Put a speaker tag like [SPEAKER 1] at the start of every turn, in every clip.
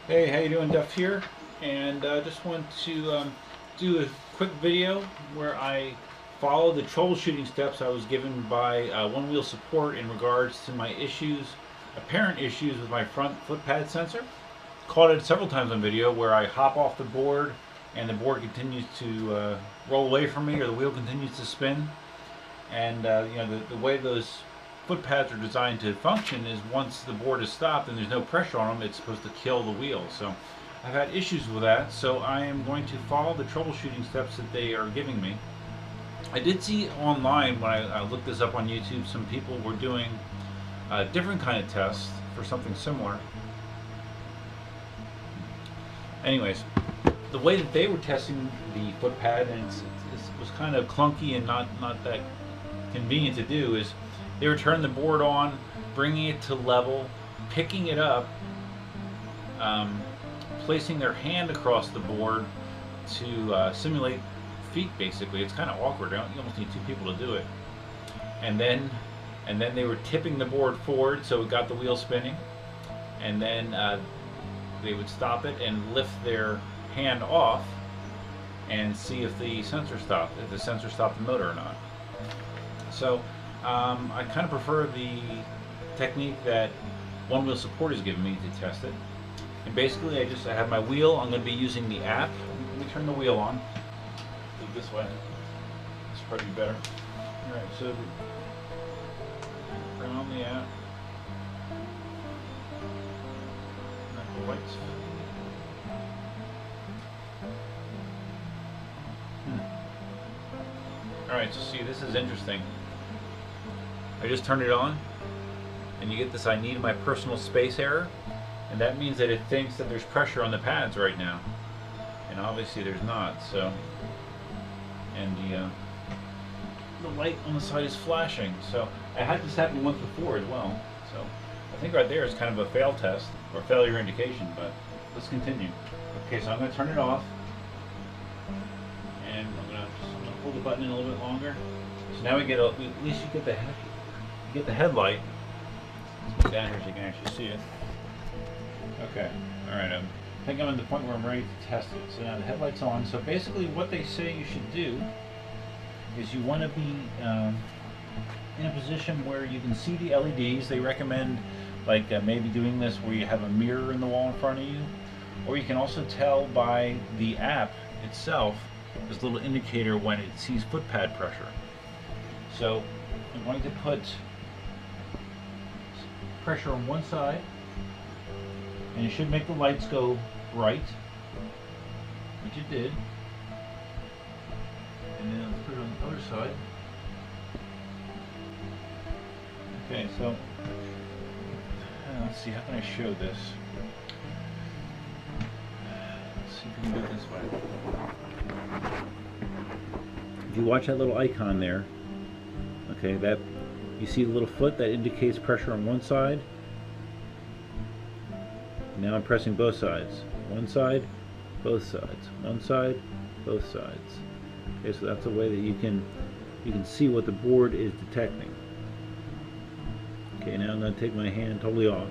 [SPEAKER 1] Hey, how you doing? Duff here, and I just want to do a quick video where I follow the troubleshooting steps I was given by One Wheel Support in regards to my apparent issues with my front footpad sensor. Caught it several times on video where I hop off the board and the board continues to roll away from me, or the wheel continues to spin. And the way those foot pads are designed to function is once the board is stopped and there's no pressure on them, it's supposed to kill the wheel. So I've had issues with that, so I am going to follow the troubleshooting steps that they are giving me. I did see online when I looked this up on YouTube, some people were doing a different kind of test for something similar. Anyways, the way that they were testing the foot pad, and it was kind of clunky and not that convenient to do, is they were turning the board on, bringing it to level, picking it up, placing their hand across the board to simulate feet. Basically, it's kind of awkward. You almost need two people to do it. And then they were tipping the board forward so it got the wheel spinning, and then they would stop it and lift their hand off and see if the sensor stopped the motor or not. So I kind of prefer the technique that One Wheel Support has given me to test it. And basically I have my wheel. I'm going to be using the app. Let me turn the wheel on. Do it this way. This will probably be better. Alright, so turn on the app. The lights. Alright, so see, this is interesting. I just turned it on, and you get this "I need my personal space" error, and that means that it thinks that there's pressure on the pads right now, and obviously there's not. So, and the light on the side is flashing. So I had this happen once before as well. So I think right there is kind of a fail test or failure indication. But let's continue. Okay, so I'm going to turn it off, and I'm going to hold the button in a little bit longer. So now at least you get the headlight. Let's go down here so you can actually see it. Okay, alright, I think I'm at the point where I'm ready to test it. So now the headlight's on. So basically what they say you should do is you want to be in a position where you can see the LEDs. They recommend maybe doing this where you have a mirror in the wall in front of you, or you can also tell by the app itself. There's a little indicator when it sees foot pad pressure. So I'm going to put pressure on one side, and it should make the lights go bright, which it did. And then let's put it on the other side. Okay, so let's see, how can I show this? Let's see if we can do it this way. If you watch that little icon there, okay, that you see the little foot that indicates pressure on one side. Now I'm pressing both sides. One side, both sides. One side, both sides. Okay, so that's a way that you can see what the board is detecting. Okay, now I'm going to take my hand totally off.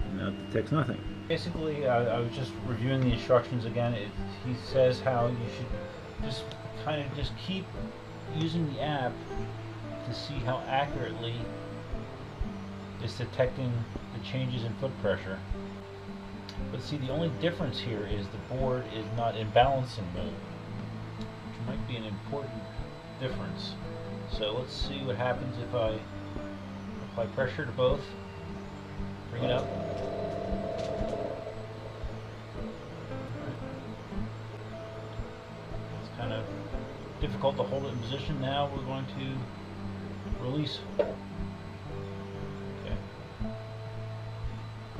[SPEAKER 1] And now it detects nothing. Basically, I was just reviewing the instructions again. He says how you should just keep using the app to see how accurately it's detecting the changes in foot pressure. But see, the only difference here is the board is not in balancing mode, which might be an important difference. So let's see what happens if I apply pressure to both, bring it up. It's kind of difficult to hold it in position. Now we're going to release. Okay.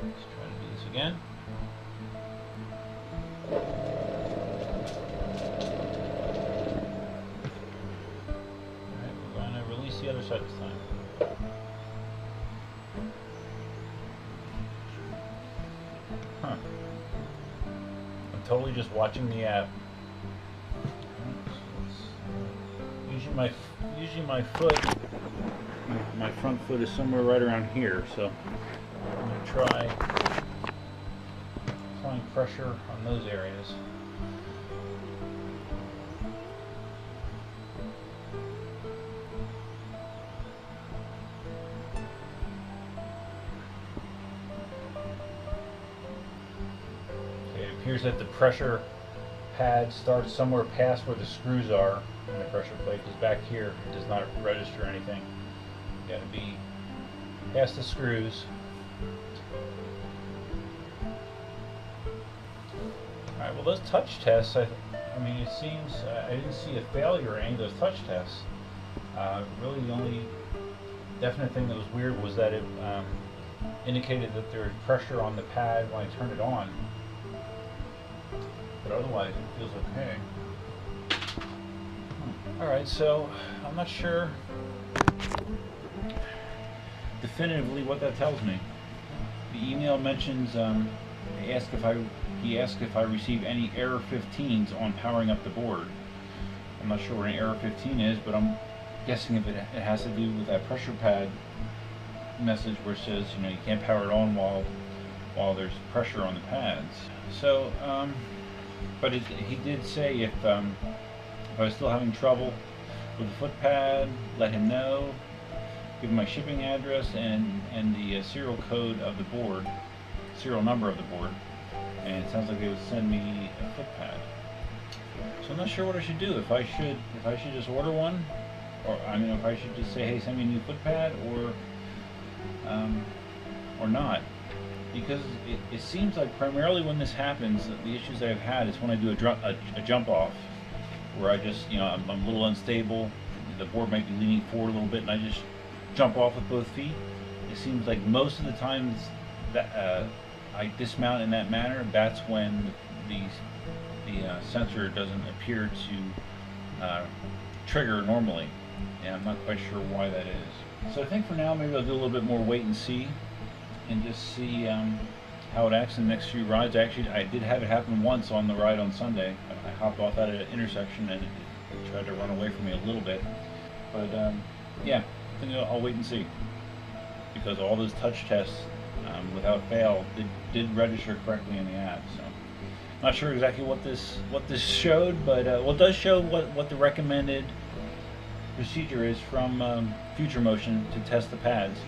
[SPEAKER 1] Let's try to do this again. Alright, we're going to release the other side this time. Huh. I'm totally just watching the app. Usually my foot, my front foot is somewhere right around here, so I'm going to try applying pressure on those areas. Okay, it appears that the pressure pad starts somewhere past where the screws are in the pressure plate, because back here it does not register anything. Got to be past the screws. Alright, well, those touch tests, I mean, it seems I didn't see a failure in any of those touch tests. Really, the only definite thing that was weird was that it indicated that there was pressure on the pad when I turned it on. But otherwise, it feels okay. Alright, so I'm not sure definitively what that tells me. The email mentions he asked if I receive any error 15s on powering up the board. I'm not sure what an error 15 is, but I'm guessing if it has to do with that pressure pad message where it says, you know, you can't power it on while there's pressure on the pads. So, but he did say if I was still having trouble with the foot pad, let him know. Give him my shipping address and the serial code of the board, serial number of the board, and it sounds like they would send me a foot pad. So I'm not sure what I should do. If I should just order one, or I mean, if I should just say, hey, send me a new foot pad, or not, because it seems like primarily when this happens, the issues that I've had is when I do a jump off, where I just, you know, I'm a little unstable, the board might be leaning forward a little bit, and I just jump off with both feet. It seems like most of the times that I dismount in that manner, that's when the sensor doesn't appear to trigger normally, and I'm not quite sure why that is. So I think for now maybe I'll do a little bit more wait and see, and just see how it acts in the next few rides. Actually, I did have it happen once on the ride on Sunday. I hopped off at an intersection and it tried to run away from me a little bit, but yeah, I think I'll wait and see, because all those touch tests without fail did register correctly in the app. So not sure exactly what this showed, but it does show what the recommended procedure is from Inmotion to test the pads,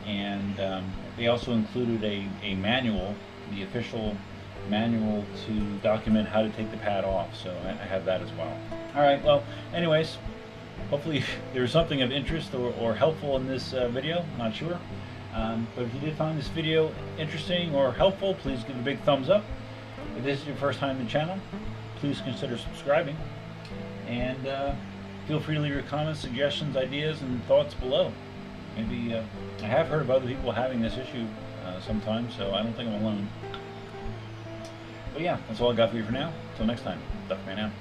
[SPEAKER 1] and they also included a manual, the official manual to document how to take the pad off, so I have that as well. Alright, well, anyways, hopefully there's something of interest or helpful in this video, not sure. But if you did find this video interesting or helpful, please give it a big thumbs up. If this is your first time in the channel, please consider subscribing, and feel free to leave your comments, suggestions, ideas, and thoughts below. Maybe I have heard of other people having this issue sometimes, so I don't think I'm alone. But yeah, that's all I got for you for now. Until next time, Duckman out.